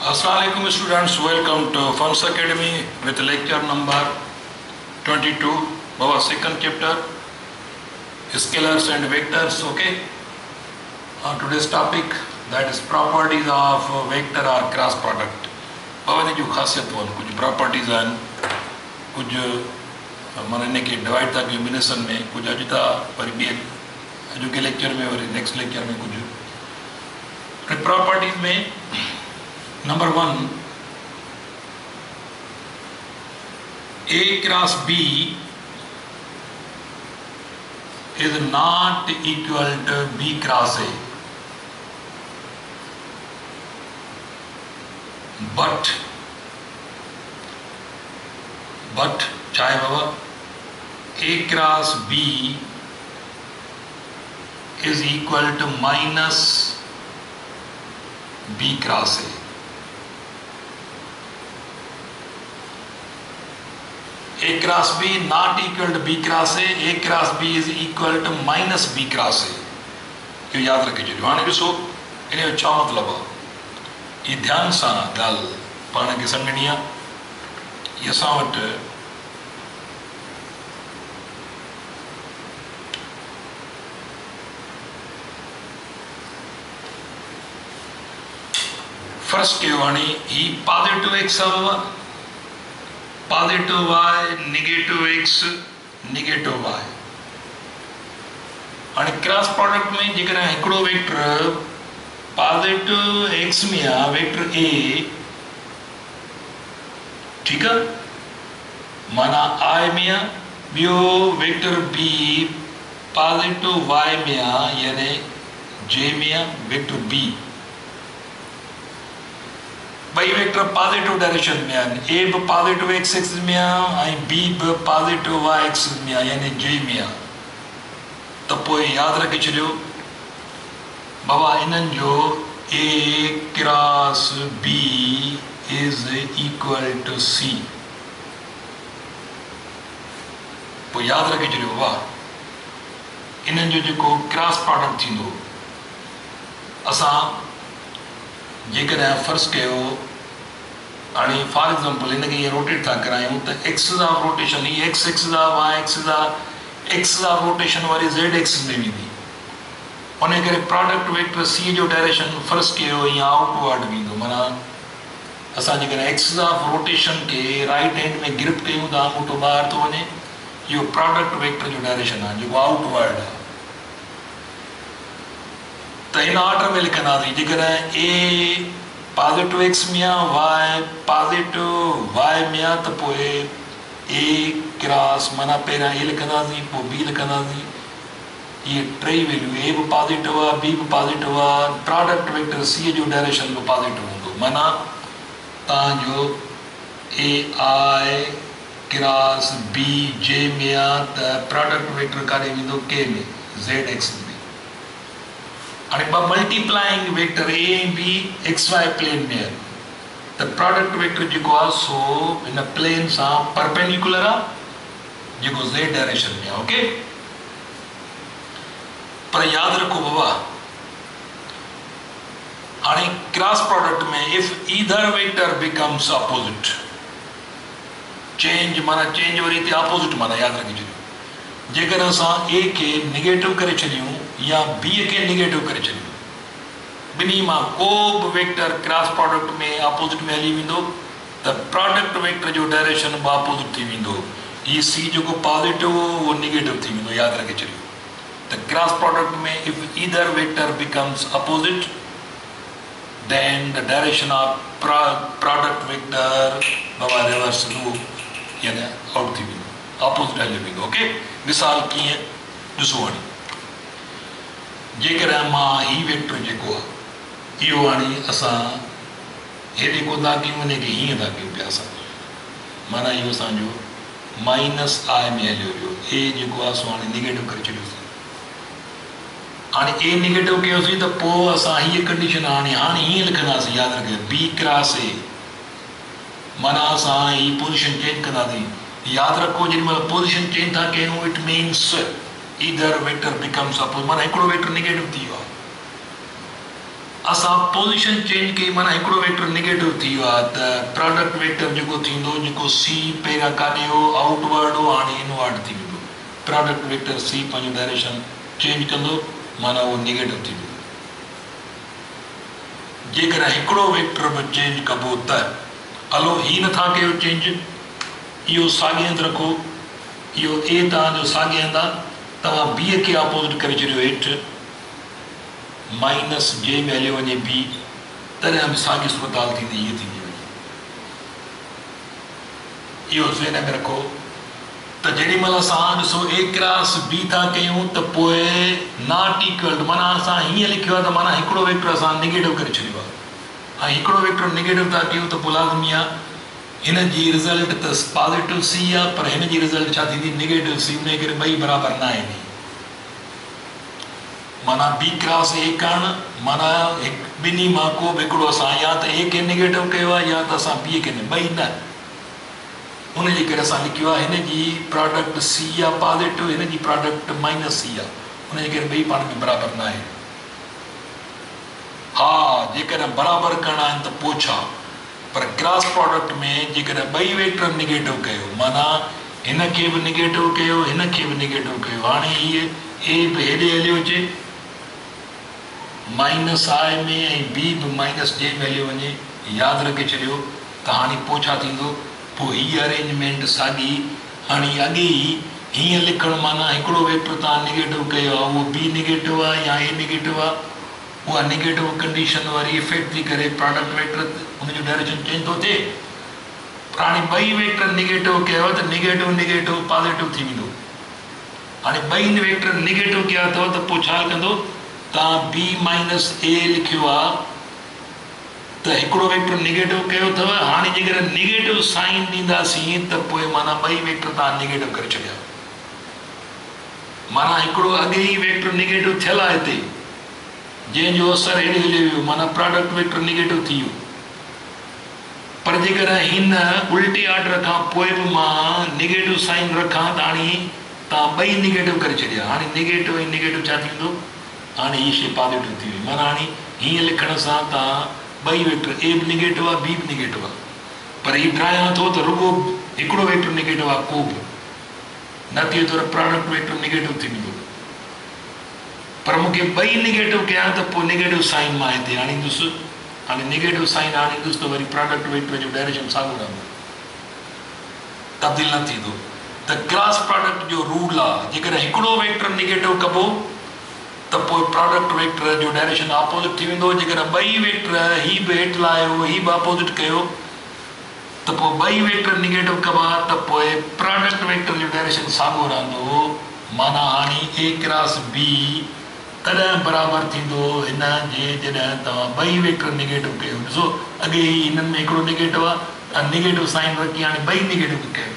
Assalamualaikum students, welcome to Funs Academy with lecture number 22, our second chapter, scalars and vectors. Okay, today's topic, that is properties of vector or cross product. बाबा ने जो खासियत one कुछ properties हैं, कुछ मानने के divide था combination में कुछ अजुता पर भी अजू के लेक्चर में और नेक्स्ट लेक्चर में कुछ प्रॉपर्टीज में number 1 A cross B is not equal to B cross A, but चाहे बाबा A cross B is equal to minus B cross A. A cross B not equal to B cross A cross B is equal to minus B cross A. ये याद रखिए जो हाणे ॾिसो इनजो छा मतिलबु आहे, ये ध्यान सां ॻाल्हि पाण खे सम्झणी आहे। ये असां वटि फर्स्ट कयो हाणे ही पॉजिटिव एक्स आहे, positive y, negative x, negative y। हाणे क्रॉस प्रोडक्ट में जेकर हिकिड़ो वेक्टर पॉजिटिव x में आहे, वेक्टर a, ठीकु आहे, माना i में आहे, ॿियो वेक्टर b पॉजिटिव y में आहे, यानी j में आहे, वेक्टर b। बई वेक्टर पॉजिटिव डायरेक्शन में आहिनि, ए बि पॉजिटिव एक्स एक्सिस में आहे ऐं बी बि पॉजिटिव वाई एक्सिस में आहे, यानी जे में आहे। त पोइ यादि रखी छॾियो बाबा इन्हनि जो A cross B is equal to C. पोइ यादि रखी छॾियो बाबा इन्हनि जो जेको क्रॉस प्रोडक्ट थींदो, असां जेकॾहिं फर्ज़ कयो हाणे फॉर एग्जाम्पल हिनखे ईअं रोटेट था करायूं त एक्सिस ऑफ रोटेशन ही एक्स एक्सिस आहे, वाई एक्सिस आहे, एक्सिस ऑफ रोटेशन वारी ज़ेड एक्सिस में वेंदी, उन करे प्रोडक्ट वेक्टर सी जो डायरेक्शन फर्ज़ कयो ईअं आउटवर्ड वेंदो। माना असां जेकॾहिं एक्सिस ऑफ रोटेशन खे राइट हैंड में ग्रिप कयूं था, आंगूठो ॿाहिरि थो वञे, इहो प्रोडक्ट वेक्टर जो डायरेक्शन आहे जेको आउटवर्ड आहे। तो इन ऑर्डर में लिखंदासीं, जेकॾहिं ए पॉजिटिव एक्स में आहे, वाई पॉजिटिव वाई में आहे, त पोइ ए क्रॉस माना पहिरियां ए लिखंदासीं, पोइ बी लिखंदासीं। इहे टई वैल्यू ए बि पॉजिटिव आहे, बी बि पॉजिटिव आहे, प्रोडक्ट वेक्टर सी जो डायरेक्शन बि पॉजिटिव हूंदो। माना तव्हांजो ए आई क्रॉस बी जे में आहे त प्रोडक्ट वेक्टर काॾे वेंदो, के में, ज़ेड एक्स में। हाणे ॿ मल्टीप्लाइंग वेक्टर ए ऐं बी एक्स वाई प्लेन में आहिनि, त प्रोडक्ट वेक्टर जेको आहे सो हिन प्लेन सां परपेंडिकुलर आहे, जेको ज़ेड डायरेक्शन में आहे। ओके, पर यादि रखो बाबा हाणे क्रॉस प्रोडक्ट में if either vector becomes opposite, change माना चेंज वरी हिते अपोजिट, माना यादि रखी छॾियो जेकर असां ए खे निगेटिव करे छॾियूं या बी खे निगेटिव करे छॾियूं, ॿिन्ही मां को बि वेक्टर क्रॉस प्रोडक्ट में अपोजिट में हली वेंदो, त प्रोडक्ट वेक्टर जो डायरेक्शन बि अपोजिट थी वेंदो। ही सी जेको पॉजिटिव उहो निगेटिव थी वेंदो, यादि रखे छॾियो। त क्रॉस प्रोडक्ट में if either vector becomes opposite then the direction of product vector बाबा रिवर्स यानी आउट थी वेंदो, अपोजिट हली वेंदो। ओके, मिसाल कीअं ॾिसो हाणे जेकॾहिं मां ही वेक्टर जेको आहे इहो हाणे असां हेॾे को था कयूं, हिन खे हीअं था कयूं पिया असां, माना इहो असांजो माइनस आई में हलियो वियो, ए जेको आहे सो हाणे निगेटिव करे छॾियोसीं। हाणे ए निगेटिव कयोसीं त पोइ असां हीअ कंडीशन हाणे हीअं लिखंदासीं, यादि रखियो बी क्रॉस ए, माना असां ही पोजीशन चेंज कंदासीं। याद रखो जेॾीमहिल पोजीशन चेंज था कयूं it means either vector becomes oppose, माना हिकिड़ो वेक्टर निगेटिव थी वियो आहे। असां पोजीशन चेंज कई माना हिकिड़ो वेक्टर नेगेटिव थी वियो आहे त प्रोडक्ट वेक्टर जेको थींदो जेको सी पहिरियां काॾे हो आउटवर्ड हो हाणे इनवर्ड थी वेंदो प्रोडक्ट वेक्टर सी पंहिंजो डायरेक्शन चेंज कंदो माना उहो नेगेटिव थी वेंदो जेकर हिकिड़ो वेक्टर बि चेंज कबो त हलो ही नथा कयो चेंज इहो साॻिए हंधि रखो इहो ए तव्हांजो साॻिए हंधि आहे तव्हां बी खे अपोज़िट करे छॾियो हेठि माइनस जे में हलियो वञे बी तॾहिं बि साॻी सूरत हाल थींदी हीअ थींदी वञे इहो ज़हन में रखो त जेॾी महिल असां ॾिसो ए क्रॉस बी था कयूं त पोइ नॉट इक्वल माना असां हीअं लिखियो आहे त माना हिकिड़ो वेक्टर असां नेगेटिव करे छॾियो आहे ऐं हिकिड़ो वेक्टर नेगेटिव था कयूं त पोइ लाज़मी आहे हिन जी रिज़ल्ट त पॉज़िटिव सी आहे पर हिन जी रिज़ल्ट छा थींदी नेगेटिव सी उन करे ॿई बराबरि न आहिनि माना बी क्रॉस ए करणु माना ॿिन्ही मां को बि हिकिड़ो असां या त ए खे नेगेटिव कयो आहे या त असां बी खे ॿई न उनजे करे असां लिखियो आहे हिन जी प्रोडक्ट सी आहे पॉज़िटिव हिन जी प्रोडक्ट माइनस सी आहे उनजे करे ॿई पाण में बराबरि न आहे हा जेकॾहिं बराबरि करणा आहिनि त पोइ छा पर क्रॉस प्रोडक्ट में जेकॾहिं ॿई वेक्टर नेगेटिव कयो माना हिन खे बि नेगेटिव कयो हिन खे बि नेगेटिव कयो हाणे हीअ ए बि हेॾे हलियो अचे माइनस आई में ऐं बी बि माइनस जे में हलियो वञे यादि रखे छॾियो त हाणे पोइ छा थींदो पोइ हीअ अरेंजमेंट साॻी हाणे अॻे ई हीअं लिखणु माना हिकिड़ो वेक्टर तव्हां नेगेटिव कयो आहे उहो बी नेगेटिव आहे या ए नेगेटिव आहे उहा नेगेटिव कंडीशन वारी इफेक्ट थी करे प्रोडक्ट वेक्टर हुनजो डायरेक्शन चेंज थो थिए हाणे ॿई वेक्टर नेगेटिव कयो त नेगेटिव नेगेटिव पॉज़िटिव थी वेंदो हाणे ॿई वेक्टर नेगेटिव कया अथव त पोइ छा कंदो तव्हां बी माइनस ए लिखियो आहे त हिकिड़ो वेक्टर नेगेटिव कयो अथव हाणे जेकर नेगेटिव साइन ॾींदासीं त पोइ माना ॿई वेक्टर तव्हां नेगेटिव करे छॾिया माना हिकिड़ो अॻे ई वेक्टर नेगेटिव थियल आहे हिते जंहिंजो असरु हेॾे हली वियो माना प्रोडक्ट वेक्टर नेगेटिव थी वियो पर जेकर हिन उल्टे ऑर्डर खां पोइ बि मां नेगेटिव साइन रखां त हाणे तव्हां ॿई नेगेटिव करे छॾिया हाणे नेगेटिव ऐं नेगेटिव छा थींदो हाणे हीअ शइ पॉज़िटिव थी वई माना हाणे हीअं लिखण सां तव्हां ॿई वेक्टर ए बि नेगेटिव आहे बी बि नेगेटिव आहे पर हीअ ड्रायां थो त रुॻो हिकिड़ो वेक्टर नेगेटिव आहे को बि न थिए थो प्रोडक्ट वेक्टर नेगेटिव थी वेंदो पर मूंखे ॿई नेगेटिव कयां त पोइ नेगेटिव साइन मां हिते आणींदुसि हाणे नेगेटिव साइन आणींदुसि त वरी प्रोडक्ट वेक्टर जो डायरेक्शन साॻियो रहंदो तब्दील न थींदो त क्रॉस प्रोडक्ट जो रूल आहे जेकर हिकिड़ो वेक्टर नेगेटिव कबो त पोइ प्रोडक्ट वेक्टर जो डायरेक्शन ऑपोज़िट थी वेंदो जेकर ॿई वेक्टर ही बि हेठि लाहियो ही बि ऑपोज़िट कयो त पोइ ॿई वेक्टर नेगेटिव कबा त पोइ प्रोडक्ट वेक्टर जो डायरेक्शन साॻियो रहंदो माना हाणे ए क्रॉस बी तॾहिं बराबरि थींदो हिन जे जॾहिं तव्हां ॿई वेक्टर नेगेटिव कयो ॾिसो अॻे ई हिननि में हिकिड़ो नेगेटिव आहे नेगेटिव साइन रखी हाणे ॿई नेगेटिव कयो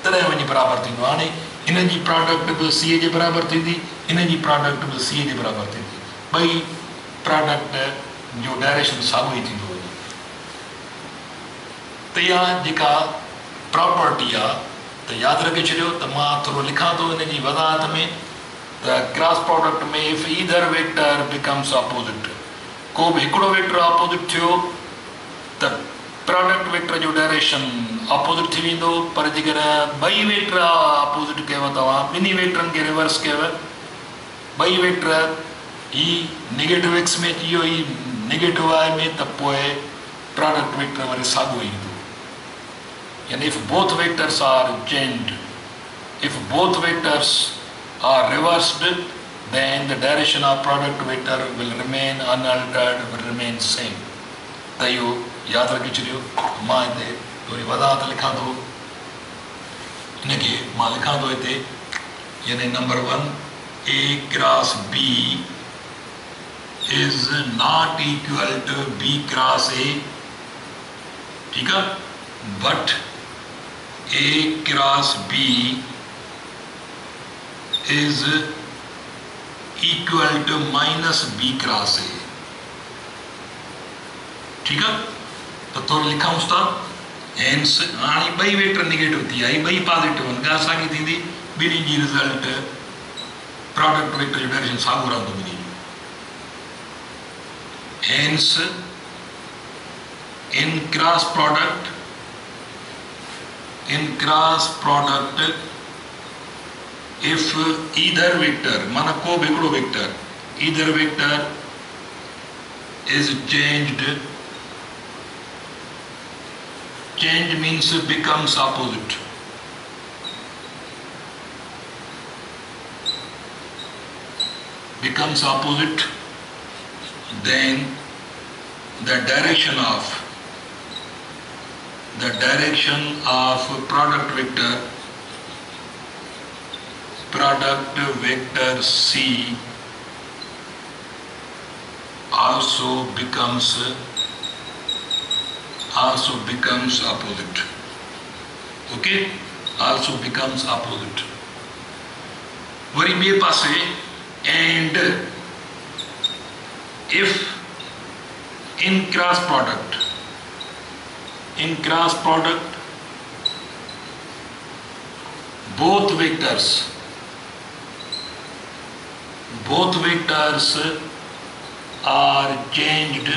तॾहिं वञी बराबरि थींदो हाणे हिन जी प्रोडक्ट बि सी जे बराबरि थींदी हिन जी प्रोडक्ट बि सी जे बराबरि थींदी ॿई प्रोडक्ट जो डायरेक्शन साॻियो ई थींदो वञे त इहा जेका प्रॉपर्टी आहे त यादि रखे छॾियो त मां थोरो लिखां थो हिन जी वज़ाहत में The cross product में if either vector becomes opposite को भी हिकिड़ो वेक्टर ऑपोजिट थियो त प्रोडक्ट वेक्टर जो डायरेक्शन ऑपोजिट थी वेंदो पर जेकर ॿई वेक्टर ऑपोजिट कयव तव्हां ॿिन्ही वेक्टरनि खे रिवर्स कयव ॿई वेक्टर ही नेगेटिव एक्स में थी वियो ही नेगेटिव वाई में त पोइ प्रोडक्ट वेक्टर वरी साॻियो ईंदो यानी if both vectors are changed if both vectors are reversed then the direction of product vector will remain unaltered will remain same त इहो यादि रखी छॾियो मां हिते थोरी वज़ाहत लिखां थो हिनखे मां लिखां थो हिते यानी number 1 A cross B is not equal to B cross A ठीक है but A cross B is equal to minus B cross A ठीक है तो थोड़ी लिखा उस्ता hence हाणे ॿई वेक्टर नेगेटिव थी आई ॿई पॉजिटिव आहिनि ॻाल्हि साॻी थींदी ॿिन्ही जी रिज़ल्ट प्रोडक्ट वेक्टर जो डायरेक्शन साॻियो रहंदो ॿिन्ही hence in cross product if either vector mana ko bhi vector either vector is changed, change means becomes opposite, then the direction of product vector C also becomes opposite. Okay, also becomes opposite. वरी बे पासे and if in cross product both vectors are changed,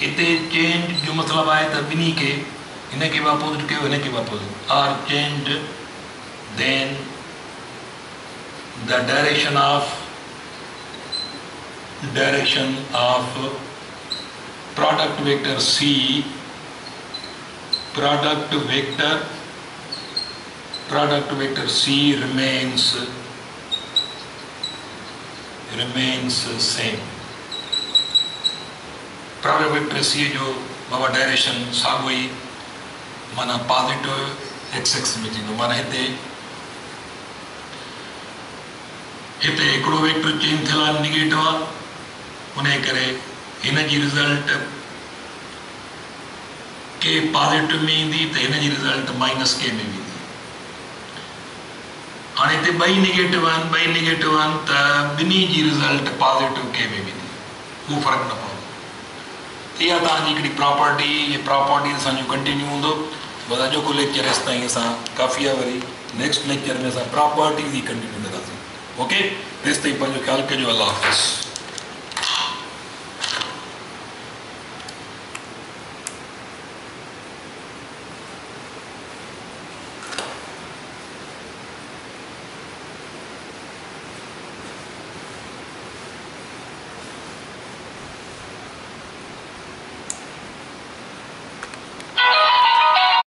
इते change जो मतलब आए त बिनी के इन्हें के अपोजिट के इन्हें के opposite are changed, then the direction of product vector C, product vector C remains same. Product vector C जो बाबा डायरेक्शन साॻियो ई माना पॉजिटिव x में थींदो, माना हिते हिकिड़ो वेक्टर चेंज थियल आहे निगेटिव आहे, उन करे हिन जी रिज़ल्ट के पॉजिटिव में ईंदी त हिन जी रिज़ल्ट माइनस के में ईंदी। हाणे हिते ॿई नेगेटिव आहिनि त ॿिन्ही जी रिज़ल्ट पॉजिटिव के में ईंदी, उहो फ़र्क़ु न पवंदो। इहा तव्हांजी हिकिड़ी प्रॉपर्टी, इहे प्रॉपर्टी असांजो कंटिन्यू हूंदो। बस अॼोको लेक्चर हेसि ताईं असां काफ़ी आहे, वरी नेक्स्ट लेक्चर में असां प्रॉपर्टीज़ ई कंटिन्यू कंदासीं। ओके, तेसि ताईं पंहिंजो ख़्यालु कजो। अल्लाह हाफ़िज़।